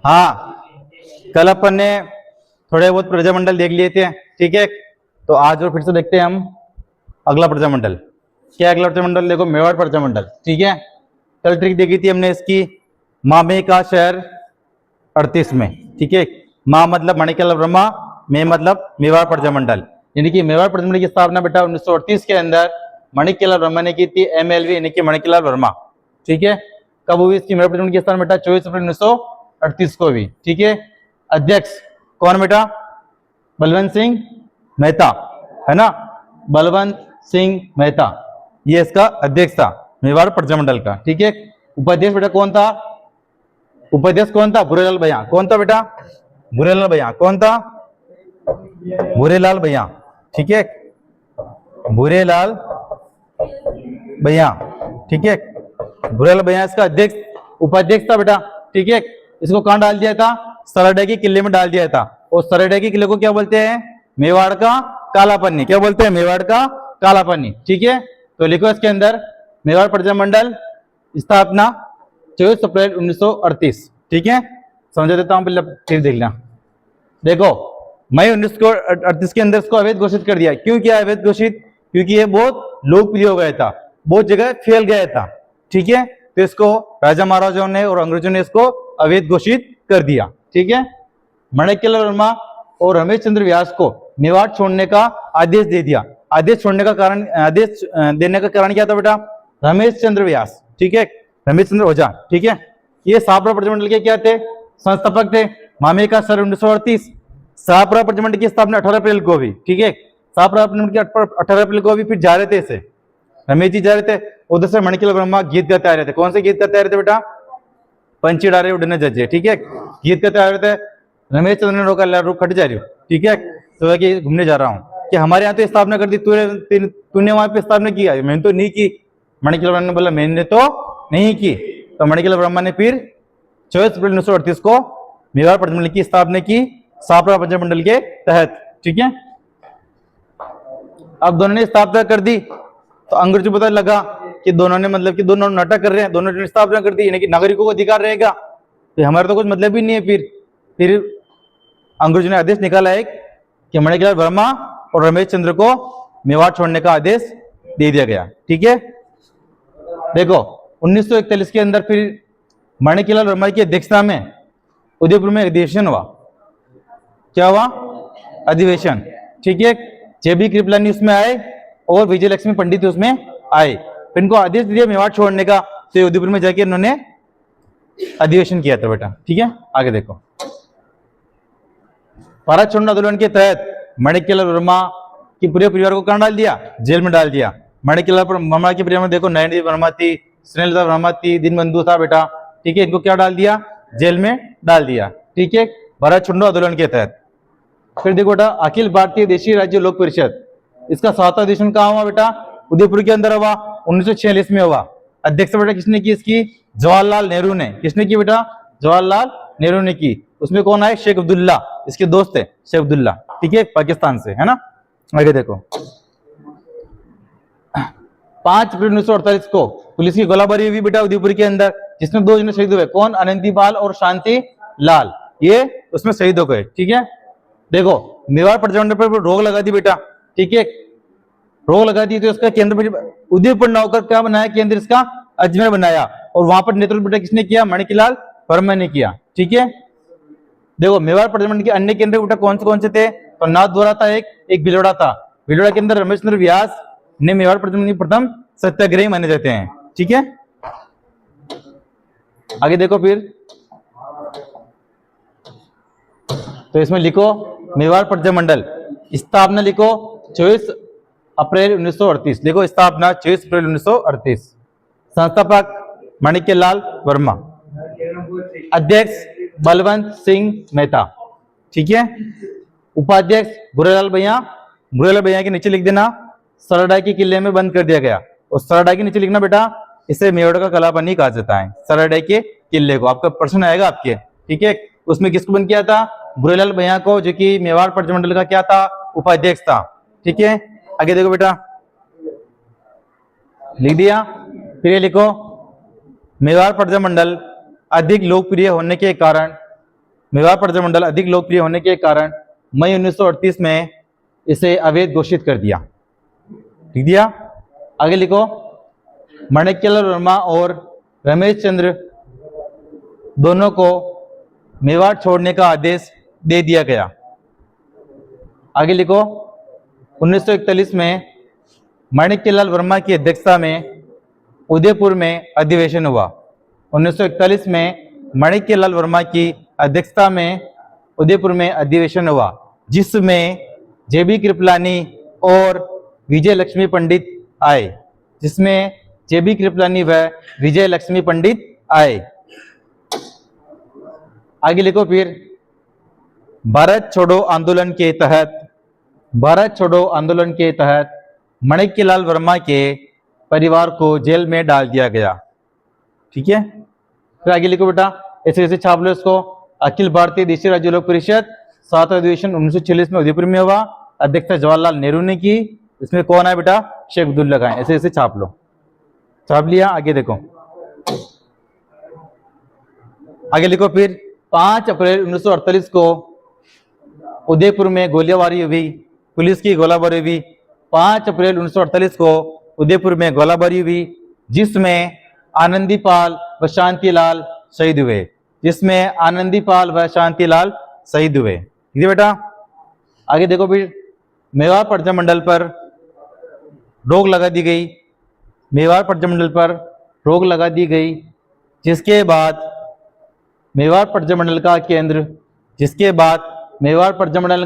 हाँ, कल अपन ने थोड़े बहुत प्रजामंडल देख लिए थे, ठीक है। तो आज और फिर से देखते हैं हम अगला प्रजामंडल। क्या अगला प्रजामंडल? देखो, मेवाड़ प्रजामंडल, ठीक है। कल ट्रिक देखी थी हमने इसकी, मामे का शहर 38 में, ठीक है। माँ मतलब माणिक्यलाल वर्मा, मे मतलब मेवाड़ प्रजामंडल। यानी कि मेवाड़ प्रजामंडल की स्थापना बेटा 1938 के अंदर माणिक्यलाल वर्मा ने की थी, MLV यानी कि माणिक्यलाल वर्मा, ठीक है। कब हुई इसकी मेवाड़ प्रजामंडल की स्थापना बेटा? 24 अप्रैल 1938 को हुई, ठीक है। अध्यक्ष कौन बेटा? बलवंत सिंह मेहता, है ना, बलवंत सिंह मेहता, ये इसका अध्यक्ष था मेवाड़ प्रजामंडल का, ठीक है। उपाध्यक्ष बेटा कौन था? उपाध्यक्ष कौन था? भूरेलाल भैया। कौन था बेटा? भूरेलाल भैया। कौन था? भूरेलाल भैया, ठीक है। भूरेलाल भैया, ठीक है। भूरेलाल भैया इसका अध्यक्ष, उपाध्यक्ष था बेटा, ठीक है। इसको कहां डाल दिया था? सरडे के किले में डाल दिया था। और सरडे के किले को क्या बोलते हैं? मेवाड़ का काला पन्नी। क्या बोलते हैं? मेवाड़ का काला पन्नी, ठीक है। तो लिखो इसके अंदर, मेवाड़ प्रजामंडल स्थापना 24 अप्रैल 1938, ठीक है। समझा देता हूं, पहले फिर देख लेना। देखो, मई 1938 के अंदर इसको अवैध घोषित कर दिया। क्यों किया अवैध घोषित? क्योंकि ये बहुत लोकप्रिय हो गया था, बहुत जगह फैल गया था, ठीक है। तो इसको राजा महाराजाओं ने और अंग्रेजों ने इसको अवैध घोषित कर दिया, ठीक है। माणिक्यलाल वर्मा और रमेश चंद्र व्यास को मेवाड़ छोड़ने का आदेश दे दिया। आदेश छोड़ने का कारण, आदेश देने का कारण क्या था बेटा? रमेश चंद्र व्यास, ठीक है, रमेश चंद्र ओझा, ठीक है। ये शाहपुरा प्रजामंडल के क्या थे? संस्थापक थे। मामे का सर 1938। शाहपुरा प्रजामंडल की स्थापना 18 अप्रैल को हुई, ठीक है। शाहपुरा प्रजामंडल की 18 अप्रैल को हुई। फिर जा रहे थे इसे, रमेश जी जा रहे थे, उधर से माणिक्यलाल वर्मा गीत गाते आ रहे थे। कौन से गीत गाते आ रहे थे बेटा? पंची डारे उड़ने जजे, ठीक है, गीत गाते आ रहे थे। रमेश चंद्र ने रोका, रुक हट जा रही हो, ठीक है, तो कि घूमने जा रहा हूँ, कि हमारे यहाँ तो स्थापना कर दी, तूने वहां पे स्थापना की? मैंने तो नहीं की। माणिक्यलाल वर्मा ने बोला मैंने तो नहीं की। तो माणिक्यलाल वर्मा ने फिर 24 अप्रैल 1938 को मेवाड़ प्रजामंडल की स्थापना की, शाहपुरा प्रजामंडल के तहत, ठीक है। अब दोनों ने स्थापना कर दी, तो अंग्रेजों को पता लगा कि दोनों ने, मतलब कि दोनों नाटक कर रहे हैं, दोनों ने स्थापना कर दी, यानी कि नागरिकों को अधिकार रहेगा, तो हमारा तो कुछ मतलब ही नहीं है। फिर अंग्रेजों ने आदेश निकाला है कि माणिक्यलाल वर्मा और रमेश चंद्र को मेवाड़ छोड़ने का आदेश दे दिया गया, ठीक है। देखो, 1941 के अंदर फिर माणिक्यलाल वर्मा की अध्यक्षता में उदयपुर में अधिवेशन हुआ। क्या हुआ? अधिवेशन, ठीक है। JB कृपलानी उसमें आए और विजयलक्ष्मी पंडित उसमें आए। फिर इनको आदेश दिया मेवाड़ छोड़ने का, तो उदयपुर में जाके इन्होंने अधिवेशन किया था बेटा, ठीक है। आगे देखो, भारत छोड़ो आंदोलन के तहत माणिक्यलाल वर्मा की पूरे परिवार को कहां डाल दिया? जेल में डाल दिया। माणिक्यलाल वर्मा के परिवार में देखो, नयनदीप वर्मा थी, स्नेहलता वर्मा थी, दीनबंधु था बेटा, ठीक है। इनको क्या डाल दिया? जेल में डाल दिया, ठीक है, भारत छोड़ो आंदोलन के तहत। फिर देखो बेटा, अखिल भारतीय देशी राज्य लोक परिषद, इसका 7वां अधिवेशन कहाँ हुआ बेटा? उदयपुर के अंदर हुआ, 1946 में हुआ। अध्यक्ष बेटा किसने की इसकी? जवाहरलाल नेहरू ने। किसने की बेटा? जवाहरलाल नेहरू ने की। उसमें कौन आए? शेख अब्दुल्ला, इसके दोस्त थे शेख अब्दुल्ला, ठीक है, पाकिस्तान से, है ना। आगे देखो, 5 अप्रैल 1948 को पुलिस की गोलाबारी हुई बेटा उदयपुर के अंदर, जिसमें 2 जने शहीद हुए। कौन? अनंतीपाल और शांति लाल, ये उसमें शहीद हो गए, ठीक है। देखो, मेवाड़ प्रजामंडल पर रोक लगा दी बेटा, ठीक है, रोक लगा दी। तो इसका केंद्र उदयपुर न होकर क्या बनाया? केंद्र इसका अजमेर बनाया। और वहां पर नेतृत्व बेटा किसने किया? माणिक्यलाल वर्मा ने किया, ठीक है। देखो, मेवाड़ प्रजामंडल के अन्य केंद्र बेटा कौन से थे? तो नाथद्वारा था, एक भिलवाड़ा था। भिलवाड़ा के अंदर रमेश चंद्र व्यास ने मेवाड़ प्रजामंडल के प्रथम सत्याग्रही माने जाते हैं, ठीक है। आगे देखो फिर, तो इसमें लिखो मेवाड़ प्रजामंडल स्थापना, लिखो 24 अप्रैल 1938। देखो, स्थापना 24 अप्रैल 1938। संस्थापक माणिक्यलाल वर्मा, अध्यक्ष बलवंत सिंह मेहता, ठीक है। उपाध्यक्ष भूरेलाल भैया। भूरेलाल भैया के नीचे लिख देना सरडा के किले में बंद कर दिया गया। और सरडा के नीचे लिखना बेटा, इसे मेवाड़ का कालापन्नी कहा जाता है, सरडा के किले को। आपका प्रश्न आएगा आपके, ठीक है। उसमें किसको बंद किया था? भूरेलाल भैया को, जो कि मेवाड़ प्रजामंडल का क्या था? उपाध्यक्ष था, ठीक है। आगे देखो बेटा, लिख दिया। फिर ये लिखो, मेवाड़ प्रजामंडल अधिक लोकप्रिय होने के कारण मेवाड़ प्रजामंडल अधिक लोकप्रिय होने के कारण मई 1938 में इसे अवैध घोषित कर दिया। लिख दिया। आगे लिखो, माणिक्यलाल वर्मा और रमेश चंद्र दोनों को मेवाड़ छोड़ने का आदेश दे दिया गया। आगे लिखो, 1941 में माणिक्यलाल वर्मा की अध्यक्षता में उदयपुर में अधिवेशन हुआ। 1941 में माणिक्यलाल वर्मा की अध्यक्षता में उदयपुर में अधिवेशन हुआ, जिसमें जेबी कृपलानी और विजय लक्ष्मी पंडित आए। जिसमें जेबी कृपलानी व विजय लक्ष्मी पंडित आए। आगे लिखो फिर, भारत छोड़ो आंदोलन के तहत माणिक्यलाल वर्मा के परिवार को जेल में डाल दिया गया। ठीक है, फिर आगे लिखो बेटा, ऐसे ऐसे छाप लो इसको। अखिल भारतीय देशी राज्य लोक परिषद 7वां अधिवेशन 1946 में उदयपुर में हुआ। अध्यक्षता जवाहरलाल नेहरू ने की। इसमें कौन है बेटा? शेख अब्दुल्ला खान। ऐसे ऐसे छाप लो। छाप लिया। आगे देखो, आगे लिखो फिर, 5 अप्रैल 1948 को उदयपुर में गोलीबारी हुई, पुलिस की गोलाबारी हुई। 5 अप्रैल 1948 को उदयपुर में गोलाबारी हुई, जिसमें आनंदीपाल व शांतिलाल शहीद हुए। ठीक है बेटा। आगे देखो फिर, मेवाड़ प्रजामंडल पर रोक लगा दी गई। जिसके बाद मेवाड़ प्रजामंडल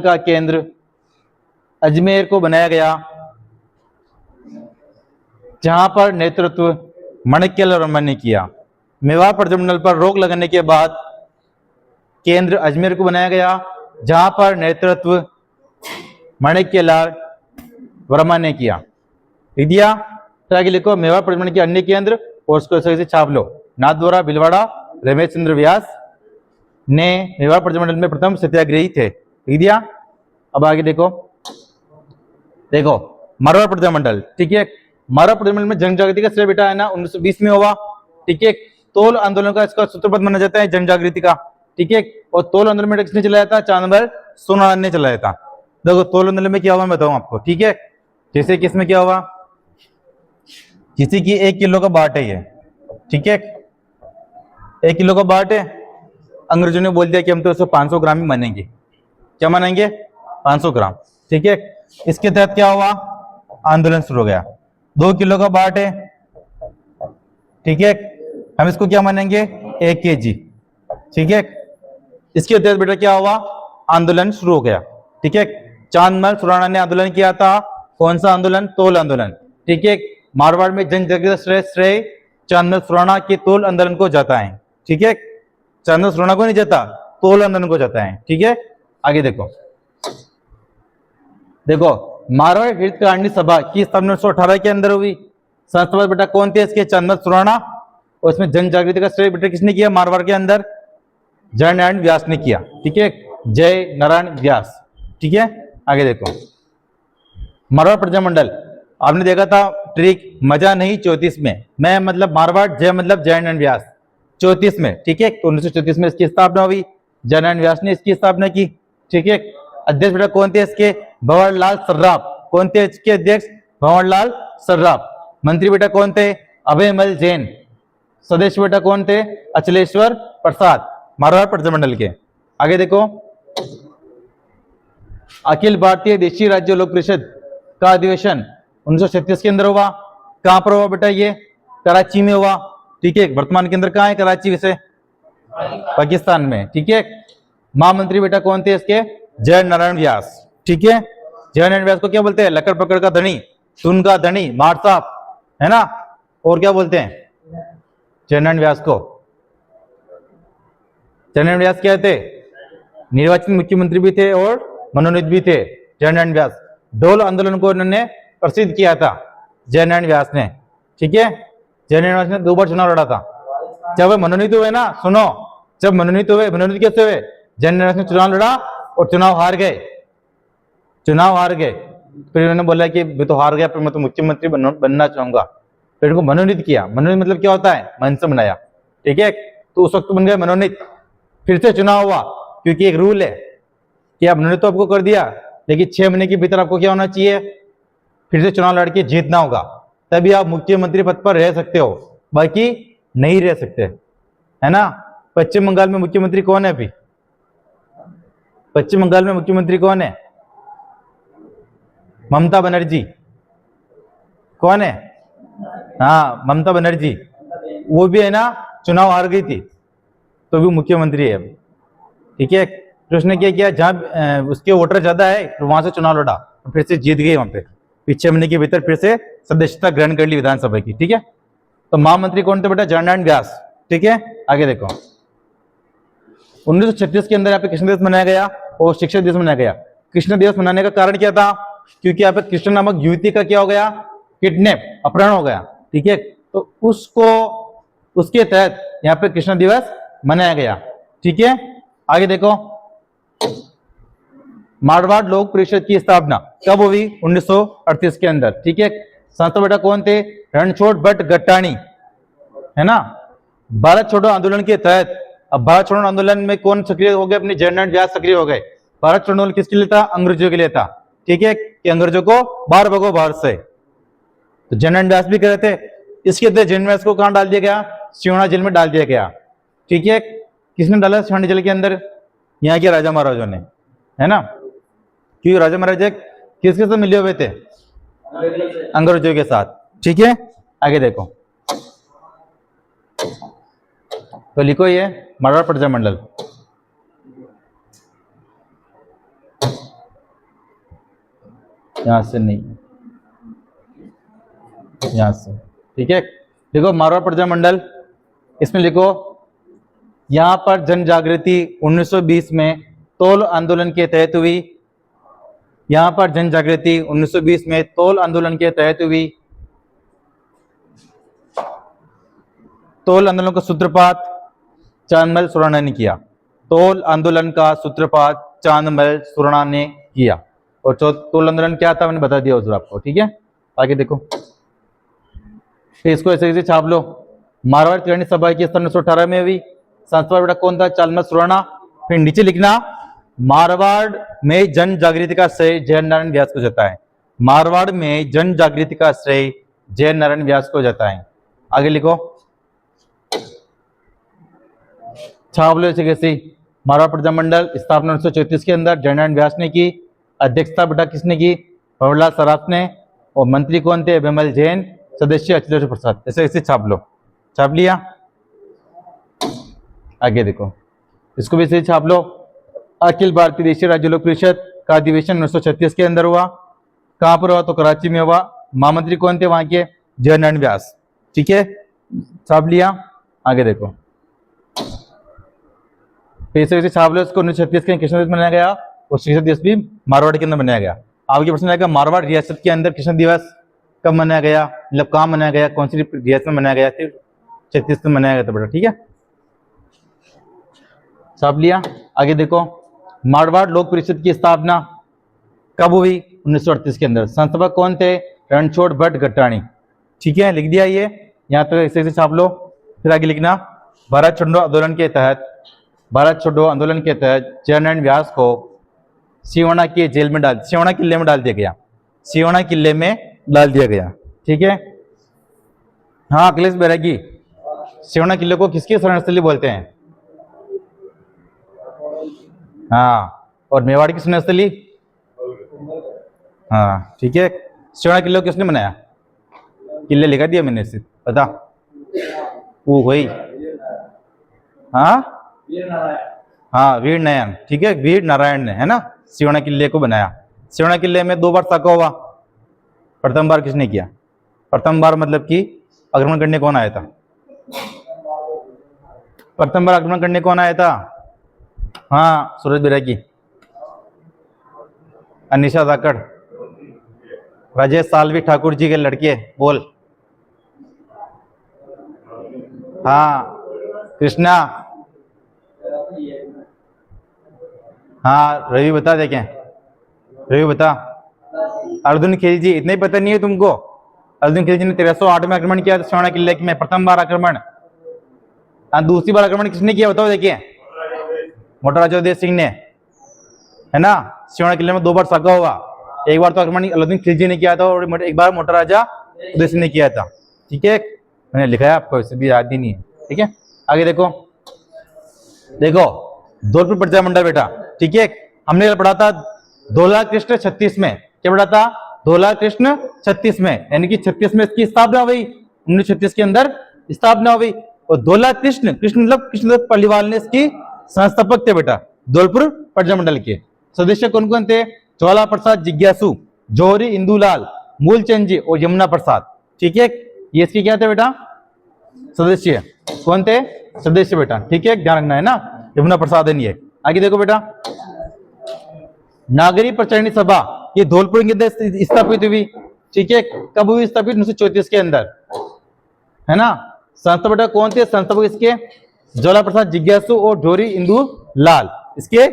का केंद्र अजमेर को बनाया गया, जहां पर नेतृत्व माणिक्यलाल वर्मा ने किया। मेवाड़ प्रजामंडल पर रोक लगने के बाद केंद्र अजमेर को बनाया गया, जहां पर नेतृत्व माणिक्यलाल वर्मा ने किया। लिख दिया। तो आगे लिखो, मेवाड़ प्रजामंडल के अन्य केंद्र और उसको ऐसे छाप लो। नाथद्वारा, भीलवाड़ा, रमेश चंद्र व्यास ने मेवाड़ प्रजामंडल में प्रथम सत्याग्रही थे। लिख दिया। अब आगे देखो, मारवाड़ प्रजामंडल। ठीक है, मारवाड़ प्रजामंडल में जन जागृति का श्रेय बेटा है ना 1920 में हुआ। ठीक है, तोल आंदोलन का इसका सूत्रबद्ध माना जाता है जन जागृति का। ठीक है, और तोल आंदोलन में किसने चलाया था? चांदमल सोनारायण ने चलाया था। देखो, तोल आंदोलन में क्या हुआ मैं बताऊं आपको। ठीक है, जैसे कि इसमें क्या हुआ, किसी की 1 किलो का बाट है ये। ठीक है, 1 किलो का बाट है। अंग्रेजों ने बोल दिया कि हम तो इसको 500 ग्राम ही मानेंगे। क्या मानेंगे? 500 ग्राम। ठीक है, इसके तहत क्या हुआ? आंदोलन शुरू हो गया। 2 किलो का बाट है। ठीक है, हम इसको क्या मानेंगे? 1 kg। ठीक है, इसके तहत बेटा क्या हुआ? आंदोलन शुरू हो गया। ठीक है, चांदमल सुराणा ने आंदोलन किया था। कौन सा आंदोलन? तोल आंदोलन। ठीक है, मारवाड़ में जन जागृति श्रेय चांदमल सुराणा के तोल आंदोलन को जाता है। ठीक है, चांदमल सुराणा को नहीं जाता, तोल आंदोलन को जाता है। ठीक है, आगे देखो, मारवाड़ हितकारिणी सभा की स्थापना 1918 के अंदर हुई। संस्थापक बेटा कौन थे इसके? चांदमल सुराणा। और इसमें जन जागृति का श्रेय बेटा किसने किया? मारवाड़ के अंदर जय नारायण व्यास ने किया। ठीक है, जय नारायण व्यास। ठीक है, आगे देखो, मारवाड़ प्रजामंडल आपने देखा था ट्रिक, मजा नहीं 34 में। मैं मतलब मारवाड़, जय मतलब जय नारायण व्यास 34 में। ठीक है, तो 1934 में इसकी स्थापना हुई। जय नारायण व्यास ने इसकी स्थापना की। ठीक है, अध्यक्ष बेटा कौन थे इसके? भंवरलाल सर्राफ। कौन थे इसके अध्यक्ष? भंवरलाल सर्राफ। मंत्री बेटा कौन थे? अभयमल जैन। सदस्य बेटा कौन थे? अचलेश्वर प्रसाद, मारवाड़ प्रजामंडल के। आगे देखो, अखिल भारतीय देशी राज्य लोक परिषद का अधिवेशन 1936 के अंदर हुआ। कहां पर हुआ बेटा? ये कराची में हुआ। ठीक है, वर्तमान के अंदर कहां है कराची? वैसे पाकिस्तान में। ठीक है, महामंत्री बेटा कौन थे इसके? जय नारायण व्यास। ठीक है, जय नारायण व्यास को क्या बोलते हैं? लकड़ पकड़ का धनी, सुन का धनी, मार साहब, है ना। और क्या बोलते हैं जय नारायण व्यास को? जय नारायण व्यास क्या थे? निर्वाचित मुख्यमंत्री भी थे और मनोनीत भी थे जय नारायण व्यास। ढोल आंदोलन को उन्होंने प्रसिद्ध किया था जय नारायण व्यास ने। ठीक है, जय नारायण व्यास ने 2 बार चुनाव लड़ा था। जब वे मनोनीत हुए ना, सुनो, जब मनोनीत हुए, मनोनीत कैसे हुए? जय नारायण व्यास ने चुनाव लड़ा और चुनाव हार गए। फिर उन्होंने बोला कि मैं तो हार गया, फिर मैं तो मुख्यमंत्री बनना चाहूंगा। फिर इनको मनोनीत किया। मनोनीत मतलब क्या होता है, मन से बनाया, ठीक है। तो उस वक्त बन गए मनोनीत। फिर से चुनाव हुआ, क्योंकि एक रूल है कि आप मनोनीत तो आपको कर दिया, लेकिन 6 महीने के भीतर आपको क्या होना चाहिए, फिर से चुनाव लड़के जीतना होगा, तभी आप मुख्यमंत्री पद पर रह सकते हो, बाकी नहीं रह सकते, है ना। पश्चिम बंगाल में मुख्यमंत्री कौन है अभी? पश्चिम बंगाल में मुख्यमंत्री कौन है? ममता बनर्जी। कौन है? हाँ, ममता बनर्जी। वो भी है ना, चुनाव हार गई थी तो भी मुख्यमंत्री है अभी, ठीक है। तो उसने क्या किया, जहां उसके वोटर ज्यादा है तो वहां से चुनाव लड़ा, तो फिर से जीत गई वहां पे, 6 महीने के भीतर फिर से सदस्यता ग्रहण कर ली विधानसभा की, ठीक है। तो महामंत्री कौन थे बेटा? जगन्नाथ व्यास, ठीक है। आगे देखो, 1936 के अंदर यहाँ पे कृष्ण दिवस मनाया गया और शिक्षक दिवस मनाया गया। कृष्ण दिवस मनाने का कारण क्या था? क्योंकि यहाँ पे कृष्ण नामक युवती का क्या हो गया, किडनैप, अपहरण हो गया, ठीक है। तो उसको, उसके तहत यहाँ पे कृष्ण दिवस मनाया गया, ठीक है। आगे देखो, मारवाड़ लोक परिषद की स्थापना कब हुई? 1938 के अंदर, ठीक है। संस्था बेटा कौन थे? रणछोड़ भट्ट गट्टाणी, है ना। भारत छोड़ो आंदोलन के तहत, अब भारत छोड़ो आंदोलन में कौन सक्रिय हो गए? अपने जगन्नाथ व्यास सक्रिय हो गए। भारत छोड़ो आंदोलन किसके लिए था? अंग्रेजों के लिए था, ठीक है, कि अंग्रेजों को बाहर भगो भारत से। तो जगन्नाथ व्यास भी कर रहे थे। इसके तहत जगन्नाथ व्यास को कहां डाल दिया गया? सियोना जेल में डाल दिया गया, ठीक है। किसने डाला सियोना जेल के अंदर? यहाँ के राजा महाराजों ने, है ना। क्योंकि राजा महाराजा किसके साथ मिले हुए थे? अंग्रेजों के साथ, ठीक है। आगे देखो, तो लिखो ये मारवाड़ प्रजा मंडल, यहां से नहीं, यहां से, ठीक है। देखो मारवाड़ प्रजा मंडल, इसमें लिखो, यहां पर जन जागृति 1920 में तोल आंदोलन के तहत हुई। यहां पर जन जागृति 1920 में तोल आंदोलन के तहत हुई। तोल आंदोलन का सूत्रपात चांदमल सुराणा ने किया। तोल आंदोलन का सूत्रपात चांदमल सुराणा ने किया। और तोल आंदोलन क्या था मैंने बता दिया उस आपको, ठीक है। आगे देखो, फिर इसको ऐसे ऐसे छाप लो। मारवाड़ त्रिवाणी सभा की स्थापना 1918 में हुई। संस्था बेटा कौन था? चांदमल सुराणा। फिर नीचे लिखना, मारवाड़ में जन जागृति का श्रेय जयनारायण व्यास को जाता है। मारवाड़ में जन जागृति का श्रेय जयनारायण व्यास को जाता है। आगे लिखो, छाप लो ऐसे कैसे। मारवाड़ प्रजा मंडल स्थापना 1934 के अंदर जयनारायण व्यास ने की। अध्यक्षता बेटा किसने की? भंवरलाल सराफ ने। और मंत्री कौन थे? विमल जैन। सदस्य अखिलेश प्रसाद। ऐसे ऐसे छाप लो। छाप लिया? आगे देखो, इसको भी ऐसे छाप लो। अखिल भारतीय देशीय राज्य लोक परिषद का अधिवेशन 1936 के अंदर हुआ। कहां पर हुआ? तो कराची में हुआ। महामंत्री कौन थे वहां के? जयनारायण व्यास, ठीक है। छाप लिया? आगे देखो, पैसे वैसे छाप लो इसको। 1936 के कृष्ण दिवस मनाया गया और शिक्षक दिवस भी मारवाड़ के अंदर मनाया गया। आपके प्रश्न आएगा, मारवाड़ रियासत के अंदर कृष्ण दिवस कब मनाया गया, मतलब कहाँ मनाया गया, कौन सी रियासत में मनाया गया? सिर्फ 36 में मनाया गया था बेटा, ठीक है। छाप लिया? आगे देखो, मारवाड़ लोक परिषद की स्थापना कब हुई? 1938 के अंदर। संस्थापक कौन थे? रणछोड़ भट्ट गट्टाणी, ठीक है। लिख दिया ये, यहाँ तक ऐसे ऐसे छाप लो। फिर आगे लिखना, भारत छोड़ो आंदोलन के तहत, भारत छोड़ो आंदोलन के तहत जयनारायण व्यास को सियोना के जेल में डाल, सियोना किले में डाल दिया गया। सियोना किले में डाल दिया गया, ठीक है। हाँ अखिलेश बैरागी, सियोना किले को किसकी शरणस्थली बोलते हैं? हाँ, और मेवाड़ की शरणस्थली? हाँ, ठीक है। सियोना किले को किसने बनाया? किले लिखा दिया मैंने सिर्फ, पता वो वही। हाँ हाँ, वीर नारायण, ठीक है, वीर नारायण ने, है ना, सियोना किले को बनाया। सियोना किले में 2 बार साका हुआ। प्रथम बार किसने किया? प्रथम बार मतलब कि आक्रमण करने कौन आया था? प्रथम बार आक्रमण करने कौन आया था? हाँ, सूरज बैरागी, अनिशा धाकड़, राजेश सालवी ठाकुर जी के लड़के, बोल। हाँ, कृष्णा। हाँ, रवि बता देखें, रवि बता। अर्जुन खिलजी, इतना ही पता नहीं है तुमको? अलाउद्दीन खिलजी ने 1308 में आक्रमण किया श्रवण किले में, प्रथम बार आक्रमण। दूसरी बार आक्रमण किसने किया बताओ, देखिए मोटा राजा उदय सिंह ने, है ना। श्रवण किले में 2 बार साका हुआ, एक बार तो आक्रमण अलाउद्दीन खिलजी ने किया था और एक बार मोटा राजा उदय सिंह ने किया था। ठीक है, मैंने लिखा है आपको, इसे भी याद ही नहीं है। ठीक है, आगे देखो, देखो धौलपुर प्रजामंडल बेटा। ठीक है, हमने पढ़ा था धौला कृष्ण 36 में, क्या पढ़ा था, धौला कृष्ण 36 में, यानी कि 36 में इसकी स्थापना हुई, 1936 के अंदर स्थापना हुई। और धौला कृष्ण, कृष्ण मतलब कृष्णदत्त पल्लीवाल ने इसकी संस्थापक थे बेटा, धौलपुर प्रजामंडल के। सदस्य कौन कौन थे, ज्वाला प्रसाद जिज्ञासु, जौहरी इंदुलाल, मूलचंद जी और यमुना प्रसाद। ठीक है, ये इसके क्या थे बेटा, सदस्य कौन थे, सदस्य बेटा। ठीक है, ध्यान रखना है ना, यमुना प्रसाद है ये। आगे देखो बेटा, नागरी प्रचारणी सभा, ये धौलपुर के अंदर स्थापित हुई। ठीक है, कब हुई स्थापित, 1934 के अंदर, है ना। संस्थापक बेटा कौन थे, संस्थापक इसके ज्वाला प्रसाद जिज्ञासु और जौहरी इंदु लाल इसके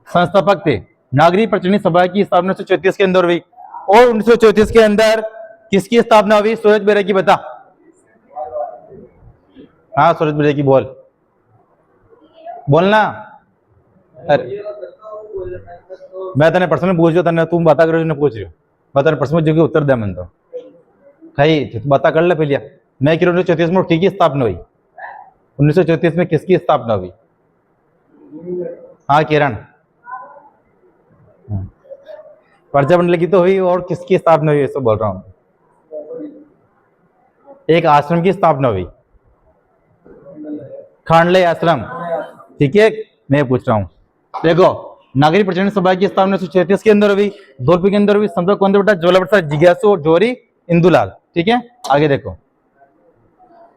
संस्थापक थे। नागरी प्रचारणी सभा की स्थापना 1934 के अंदर हुई। और 1934 के अंदर किसकी स्थापना हुई, सूरज बेरा की बता। हाँ सूरज बेरा की, बोल बोलना। अरे मैं तेने पर्सनल पूछ रहा था, तुम बता करो, पूछ रही हो, मैं तेने पर्सनल जो उत्तर दे, मैंने तो खाई तो बता कर ले पहले। मैं कह रहा हूँ 1934 में ठीक ही स्थापना हुई, 1934 में किसकी स्थापना हुई। हाँ किरण, प्रजामंडल की तो हुई, और किसकी स्थापना हुई ऐसा बोल रहा हूँ, एक आश्रम की स्थापना हुई, खांडले आश्रम। ठीक है, मैं पूछ रहा हूँ, देखो नागरिक प्रचारणी सभा की स्थापना 1936 के अंदर हुई, धौलपुर के अंदर हुई। संस्थापक कौन थे बेटा, ज्वाला प्रसाद जिज्ञासु और जौहरी इंदुलाल। ठीक है, आगे देखो,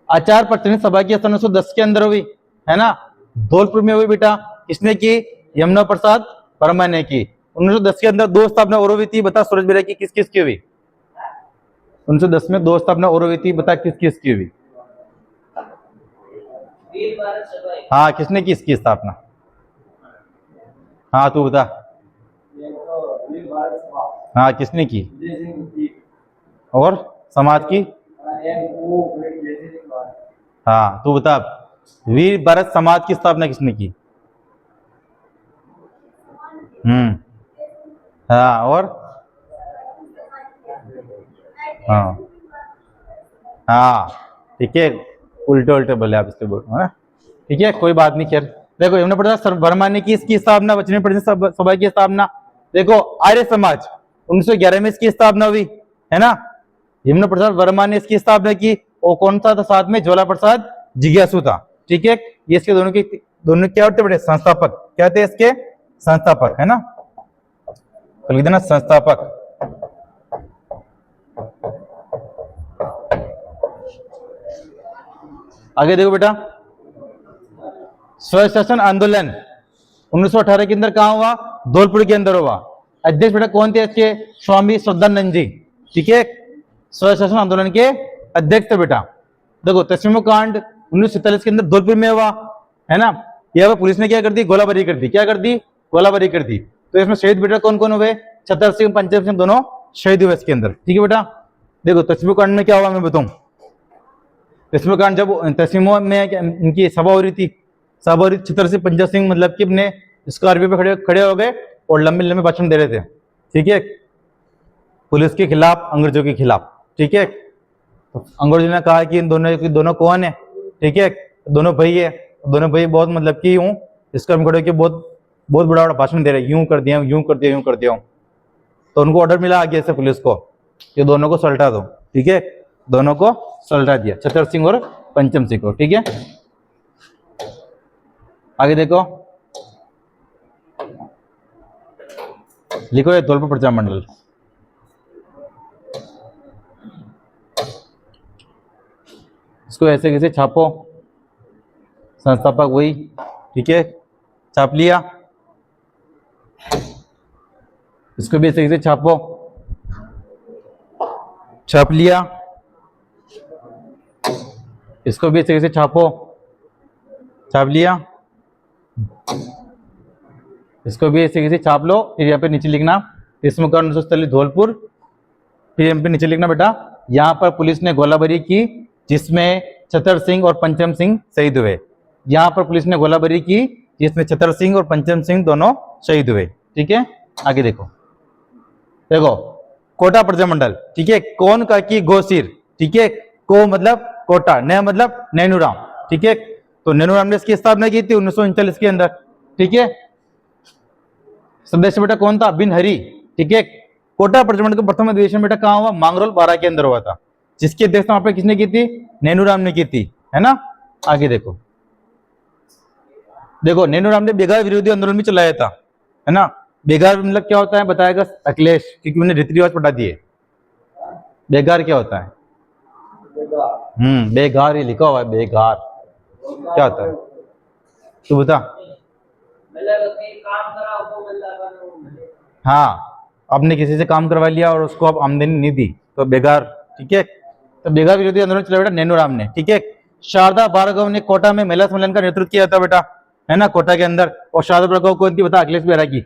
आचार प्रचारणी सभा की स्थापना 1910 के अंदर हुई, है ना। धौलपुर में हुई बेटा, किसने की, यमुना प्रसाद वर्मा ने की। 1910 के अंदर 2 स्थापना और हुई थी, बता सूरज बेरा की किस किस की हुई। 1910 में 2 स्थापना और हुई थी, बता किस किस की हुई। हाँ किसने की इसकी स्थापना, हाँ तू बता। हाँ किसने की, और समाज की, हाँ तू बता। वीर भारत समाज की स्थापना किसने की। हाँ और हाँ हाँ ठीक है, उल्टे उल्टे बोले आप इसके बोल, है ठीक है, कोई बात नहीं। खैर देखो, यमुना प्रसाद वर्मा ने की इसकी स्थापना, वचनी प्रचारणी सभा की स्थापना। देखो आर्य समाज 1911 में इसकी स्थापना हुई, है ना। यमुना प्रसाद वर्मा ने इसकी स्थापना की, और कौन सा था साथ में, ज्वाला प्रसाद जिज्ञासु था। ठीक है, ये इसके दोनों क्या होते बड़े, संस्थापक, क्या थे इसके, संस्थापक, है ना, तो लिख देना संस्थापक। आगे देखो बेटा, स्वशासन आंदोलन 1918 के अंदर कहां हुआ, धौलपुर के अंदर हुआ। अध्यक्ष बेटा कौन थे इसके, स्वामी श्रद्धानंद जी। ठीक है, स्वशासन आंदोलन के अध्यक्ष थे बेटा। देखो तस्वीमो कांड 1947 के अंदर धौलपुर में हुआ, है ना। यहाँ पर पुलिस ने क्या कर दी, गोलाबारी कर दी, क्या कर दी, गोलाबारी कर दी। तो इसमें शहीद बेटा कौन कौन हुए, छतर सिंह, पंचम सिंह दोनों शहीद हुए इसके अंदर। ठीक है बेटा, देखो तस्वीमो कांड में क्या हुआ मैं बताऊं। तस्वीमो कांड जब तस्वीमो में इनकी सभा हो रही थी, सभा हो रही, छतर सिंह पंचम सिंह मतलब कि अपने स्कॉर्पियो पे खड़े हो गए और लंबे लंबे भाषण दे रहे थे। ठीक है, पुलिस के खिलाफ, अंग्रेजों के खिलाफ। ठीक है, तो अंग्रेजों ने कहा कि इन दोनों कौन है। ठीक है, दोनों भाई है, दोनों भाई बहुत मतलब कि यूं इसका खड़े के बहुत बहुत बड़ा भाषण दे रहे, यूं कर दिया, यूं कर दिया, यूं कर दिया। तो उनको ऑर्डर मिला आगे से पुलिस को, ये दोनों को सल्टा दो। ठीक है, दोनों को सल्टा दिया, छतर सिंह और पंचम सिंह को। ठीक है, आगे देखो, लिखो ये धौलपुर प्रजामंडल। इसको ऐसे कैसे छापो, संस्थापक वही। ठीक है, छाप लिया, इसको भी ऐसे कैसे छापो, छाप लिया, इसको भी ऐसे कैसे छापो, छाप लिया, इसको भी ऐसे कैसे छाप लो। फिर यहाँ पे नीचे लिखना, इसमें 1940 धौलपुर फिर एमपी नीचे लिखना बेटा, यहाँ पर पुलिस ने गोलाबारी की जिसमें छतर सिंह और पंचम सिंह शहीद हुए। यहाँ पर पुलिस ने गोलाबारी की जिसमें छतर सिंह और पंचम सिंह दोनों शहीद हुए। ठीक है, आगे देखो, देखो कोटा प्रजामंडल, ठीक है, कौन का की गोसिर, ठीक है, को मतलब कोटा, ने मतलब नैनूराम, ठीक है, तो नैनूराम ने इसकी स्थापना की थी 1939 के अंदर। ठीक है, सदस्य बेटा कौन था, बिन हरी। ठीक है, कोटा प्रजामंडल का प्रथम अधिवेशन बेटा कहाँ हुआ, मांगरोल 12 के अंदर हुआ था, जिसकी अध्यक्षता वहां पर किसने की थी, नैनूराम ने की थी, है ना। आगे देखो, देखो नैनूराम ने बेगार विरोधी आंदोलन भी चलाया था, है ना। बेगार मतलब क्या होता है बताएगा अखिलेश, क्योंकि मैंने रीति रिवाज पढ़ा दिए। बेगार क्या होता है, बेगार, ये लिखा हुआ है बेगार, क्या होता है तू बता। हाँ, आपने किसी से काम करवा लिया और उसको आप आमदनी नहीं दी तो बेगार। ठीक है, तो बेगार विरोधी आंदोलन चला बेटा नैनूराम ने। ठीक है, शारदा भार्गव ने कोटा में महिला सम्मेलन का नेतृत्व किया था बेटा, है ना, कोटा के अंदर। और शारदा भार्गव कौन थी बता, अखिलेश बेरा की।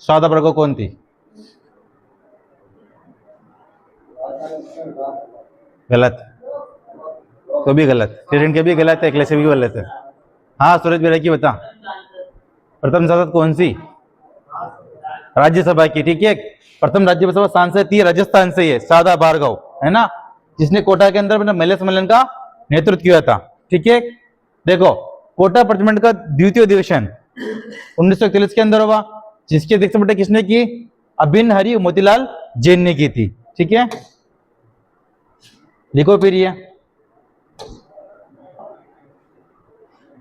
शारदा भार्गव कौन थी, गलत, तो भी गलत, किरण के भी गलत है, अखिलेश भी गलत है। हाँ, सूरज बेरा की बता। प्रथम सांसद कौन सी, राज्यसभा की। ठीक है, प्रथम राज्यसभा सांसद थी राजस्थान से ये शारदा भार्गव, है ना, जिसने कोटा के अंदर महिला सम्मेलन का नेतृत्व किया था। ठीक है, देखो कोटा प्रजामंडल का द्वितीय अधिवेशन 1941 के अंदर हुआ, जिसकी अध्यक्षता बेटा किसने की, अबिन हरी मोतीलाल जैन ने की थी। ठीक है, लिखो फिर ये,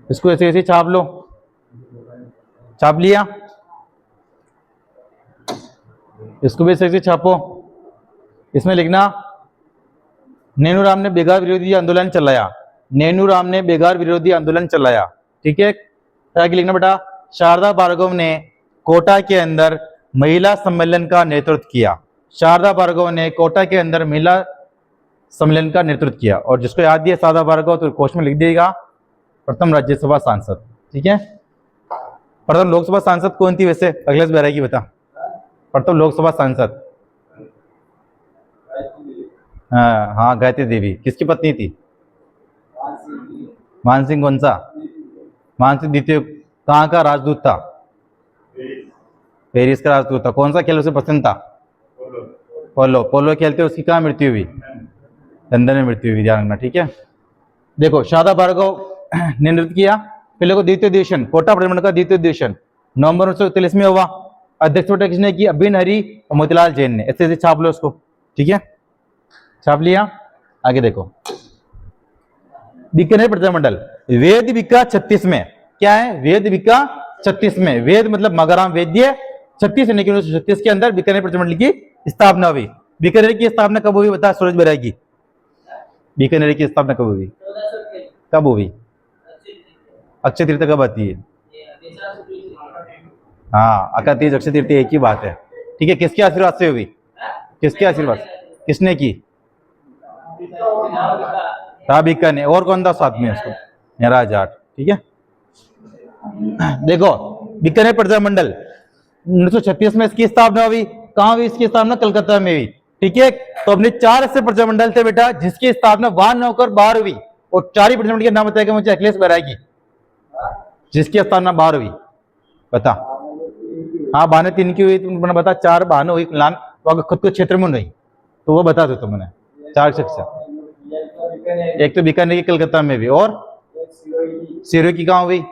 इसको ऐसे ऐसे छाप लो, छाप लिया, इसको भी ऐसे छापो। इसमें लिखना नैनूराम ने बेगार विरोधी आंदोलन चलाया, नैनूराम ने बेगार विरोधी आंदोलन चलाया। ठीक है, आगे लिखना बेटा, शारदा भार्गव ने कोटा के अंदर महिला सम्मेलन का नेतृत्व किया, शारदा भार्गव ने कोटा के अंदर महिला सम्मेलन का नेतृत्व किया। और जिसको याद दिया शारदा भार्गव तो कोश में लिख दिएगा प्रथम राज्यसभा सांसद। ठीक है, प्रथम लोकसभा सांसद कौन थी वैसे, अखिलेश बेरा की बता। प्रथम लोकसभा सांसद, हाँ गायत्री देवी, किसकी पत्नी थी, मान सिंह। कौन सा, मान सिंह द्वितीय कहाँ का राजदूत था, पेरिस का राजदूत था। कौन सा खेल उसे पसंद था, पोलो, पोलो खेलते उसकी कहाँ मृत्यु हुई, लंदन में मृत्यु हुई, ध्यान रखना। ठीक है, देखो शारदा भार्गव ने नेतृत्व किया। पहले को द्वितीय अधिवेशन, कोटा प्रजामंडल का द्वितीय अधिवेशन नवंबर 1943 में हुआ। अध्यक्ष बेटा किसने की, अबिन हरी और मोतीलाल जैन ने। ऐसे ऐसे छाप लो उसको। ठीक है, छाप लिया, आगे देखो, बीकानेर प्रजामंडल वेद विका 36 में, क्या है, वेद विका 36 में, वेद मतलब मगराम वेद्य 36 यानी कि 1936 के अंदर बीकानेर प्रजामंडल की स्थापना हुई। बीकानेर की स्थापना कब हुई बता सूरज बेरा की, बीकानेर की स्थापना कब हुई, कब हुई, अक्षय तृतीया कब आती है, हाँ अक्षय तीज अक्षय तृतीया एक ही बात है। ठीक है, किसके आशीर्वाद से हुई, किसके आशीर्वाद, किसने की, राबिका ने। और कौन था साथ में उसको, मेरा जाट। ठीक है, देखो बीकानेर प्रजामंडल 1936 में इसकी स्थापना हुई। कहाँ हुई इसकी स्थापना, कलकत्ता में हुई। ठीक है, तो अपने 4 ऐसे प्रजामंडल थे बेटा जिसकी स्थापना 1 नवंबर 12 हुई, और 4 ही प्रजामंडल के नाम बताएगा मुझे, अखिलेश बेरा की, जिसकी स्थापना 12 हुई, बता। हाँ, बहाने 3 की हुई, तुमने बता, 4 बहाने हुई, खुद को क्षेत्र में नहीं, तो वो बता दो तुमने 4 शख्स। एक तो बीकानेर की कलकत्ता में भी, और सिरोही की कहाँ हुई,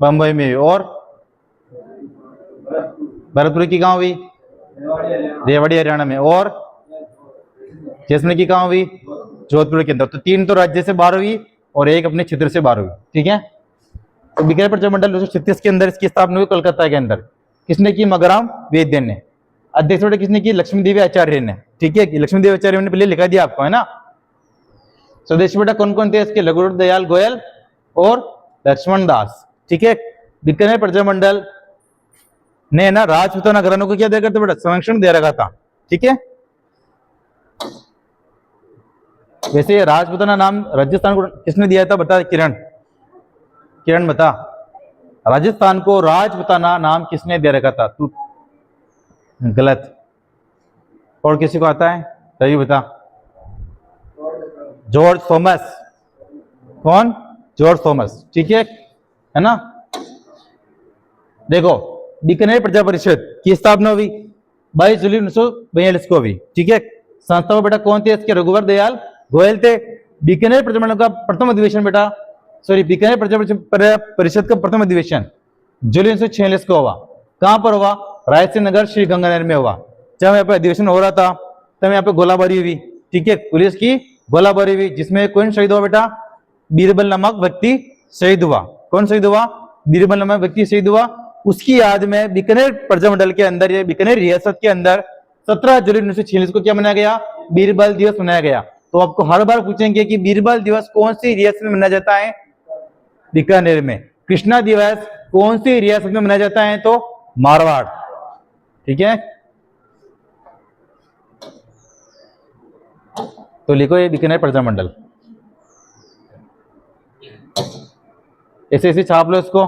बम्बई में भी, और भरतपुर की कहाँ हुई, रेवाड़ी हरियाणा में, और जैसलमेर की कहाँ हुई, जोधपुर के अंदर। तो 3 तो राज्य से 12 हुई और एक अपने क्षेत्र से 12 हुई। ठीक है, तो बीकानेर प्रजामंडल 1936 के अंदर इसकी स्थापना हुई कलकत्ता के अंदर। किसने की, मगराम वेद्य ने। अध्यक्ष बेटा किसने की, लक्ष्मी देवी आचार्य ने। ठीक है, लक्ष्मी देवी आचार्य ने पहले लिखा दिया आपको, है ना। स्वदेशी बेटा कौन कौन थे इसके, लघुरूप दयाल गोयल और लक्ष्मण दास। ठीक है, बीकानेर प्रजामंडल ने ना राजपूताना घरानों को क्या दिया करते बेटा, संरक्षण दे रखा था। ठीक है, वैसे राजपूताना नाम राजस्थान को किसने दिया था बता, किरण, किरण बता, राजस्थान को राजपूताना नाम किसने दे रखा था, तू गलत, और किसी को आता है? सही बता। George Thomas. कौन? George Thomas. ठीक है ना। देखो, बीकानेर प्रजा परिषद की स्थापना हुई 22 जुलाई 1942 को हुई। ठीक है। संस्थापक बेटा कौन थे इसके? रघुवर दयाल गोयल थे। बीकानेर प्रजामंडल का प्रथम अधिवेशन बेटा, सॉरी, बीकानेर प्रजा परिषद का प्रथम अधिवेशन जुलाई 1946 को हुआ। कहां पर हुआ? रायसेन नगर श्री गंगानगर में हुआ। जब यहाँ पे अधिवेशन हो रहा था तब यहाँ पे गोलाबारी हुई। ठीक है, पुलिस की गोलाबारी हुई, जिसमें कौन शहीद हुआ बेटा? बीरबल नामक व्यक्ति शहीद हुआ। कौन शहीद हुआ? बीरबल नामक व्यक्ति शहीद हुआ। उसकी याद में बीकानेर प्रजामंडल के अंदर, या बीकानेर रियासत के अंदर 17 जुलाई 1946 को क्या मनाया गया? बीरबल दिवस मनाया गया। तो आपको हर बार पूछेंगे कि बीरबल दिवस कौन सी रियासत में मनाया जाता है? बीकानेर में। कृष्णा दिवस कौन सी रियासत में मनाया जाता है? तो मारवाड़। ठीक है, तो लिखो ये बीकानेर प्रजामंडल, ऐसे ऐसे छाप लो इसको।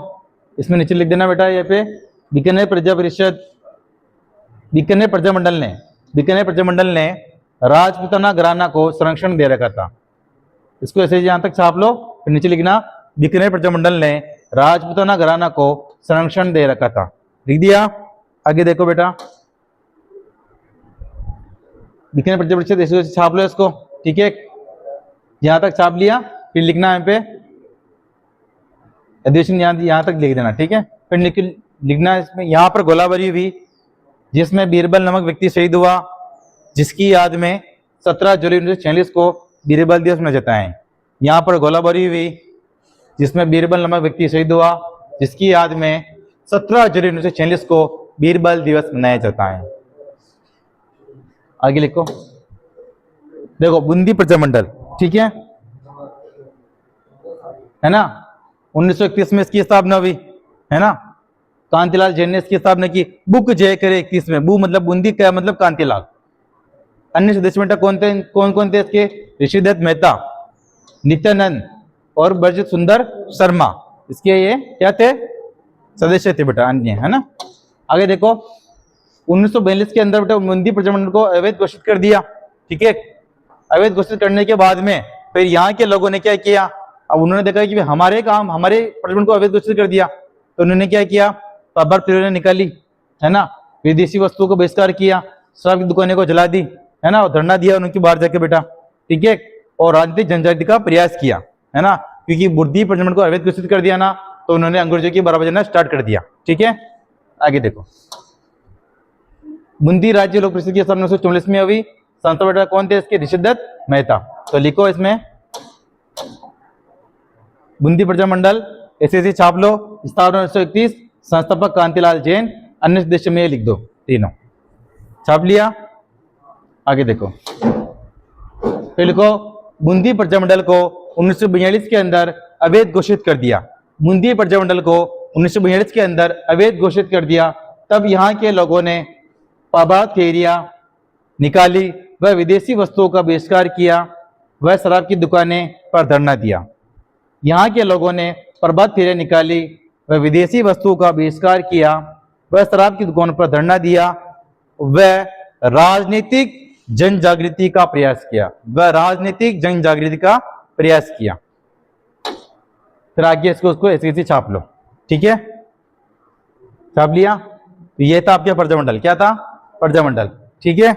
इसमें नीचे लिख देना बेटा, यहाँ पे बीकानेर प्रजा परिषद, बीकानेर प्रजामंडल ने राजपूताना घराना को संरक्षण दे रखा था। इसको ऐसे यहां तक छाप लो, फिर नीचे लिखना बीकानेर प्रजामंडल ने राजपूताना घराना को संरक्षण दे रखा था। लिख दिया। आगे देखो बेटा, बीकानेर प्रजा परिषद ऐसे छाप लो इसको। ठीक है, यहां तक छाप लिया, फिर लिखना यहाँ पे अधिवेशन, यहां तक लिख देना। ठीक है, फिर लिखना इसमें यहां पर गोलाबारी हुई जिसमें बीरबल नामक व्यक्ति शहीद हुआ, जिसकी याद में 17 जुलाई 1946 को बीरबल दिवस मनाया जाता है। यहाँ पर गोलाबारी हुई जिसमें बीरबल नामक व्यक्ति शहीद हुआ, जिसकी याद में 17 जुलाई 1946 को बीरबल दिवस मनाया जाता है। आगे लिखो, देखो बूंदी प्रजामंडल। ठीक है ना। 1931 में इसकी स्थापना हुई, है ना। कांतिलाल जैन ने इसकी स्थापना की। बुक जय करे 31 में। बू मतलब बूंदी, क्या मतलब? कांतिलाल। अन्य सदस्य बेटा कौन थे? कौन थे इसके? ऋषिदत्त मेहता, नित्यानंद और ब्रज सुंदर शर्मा, इसके ये क्या थे? सदस्य थे बेटा, अन्य, है ना। आगे देखो, 1942 के अंदर बेटा बूंदी प्रजामंडल को अवैध घोषित कर दिया। ठीक है, अवैध घोषित करने के बाद में फिर यहाँ के लोगों ने क्या किया? अब उन्होंने देखा कि हमारे प्रजामंडल को अवैध घोषित कर दिया, तो उन्होंने क्या किया? बाबर पीरियड निकाली, है ना। विदेशी वस्तुओं को बहिष्कार किया, शराब की दुकानें को जला दी, है ना, और धरना दिया उनकी बाहर जाके बेटा। ठीक है, और राजनीतिक जनजाति का प्रयास किया, है ना, क्योंकि बूंदी प्रजामंडल को अवैध घोषित कर दिया ना, तो उन्होंने अंग्रेजों की बराबर जाना स्टार्ट कर दिया। ठीक है, आगे देखो, बूंदी राज्य लोक परिषद की स्थापना 1944 में हुई। संस्थापक बेटा कौन थे इसके? ऋषिदत्त मेहता। तो लिखो इसमें बूंदी प्रजामंडल ऐसे छाप लो। स्थापना 1931, संस्थापक कांतिलाल जैन, अन्य सदस्य में लिख दो, तीनों छाप लिया। आगे देखो, फिर लिखो बूंदी प्रजामंडल को 1942 के अंदर अवैध घोषित कर दिया। बूंदी प्रजामंडल को 1942 के अंदर अवैध घोषित कर दिया। तब यहाँ के लोगों ने प्रभात फेरियां निकाली, वह विदेशी वस्तुओं का बहिष्कार किया, वह शराब की दुकानें पर धरना दिया। यहाँ के लोगों ने प्रभात फेरियां निकाली, वह विदेशी वस्तुओं का बहिष्कार किया, वह शराब की दुकानों पर धरना दिया, वह राजनीतिक जन जागृति का प्रयास किया, वह राजनीतिक जन जागृति का प्रयास किया। फिर आगे उसको ऐसे छाप लो। ठीक है, छाप लिया। तो ये था आपका प्रजामंडल। क्या था? प्रजामंडल। ठीक है,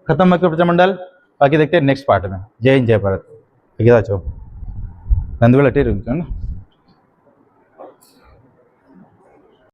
खत्म हो प्रजामंडल। बाकी देखते हैं नेक्स्ट पार्ट में। जय हिंद, जय भारत। नंदवेल अटे ना।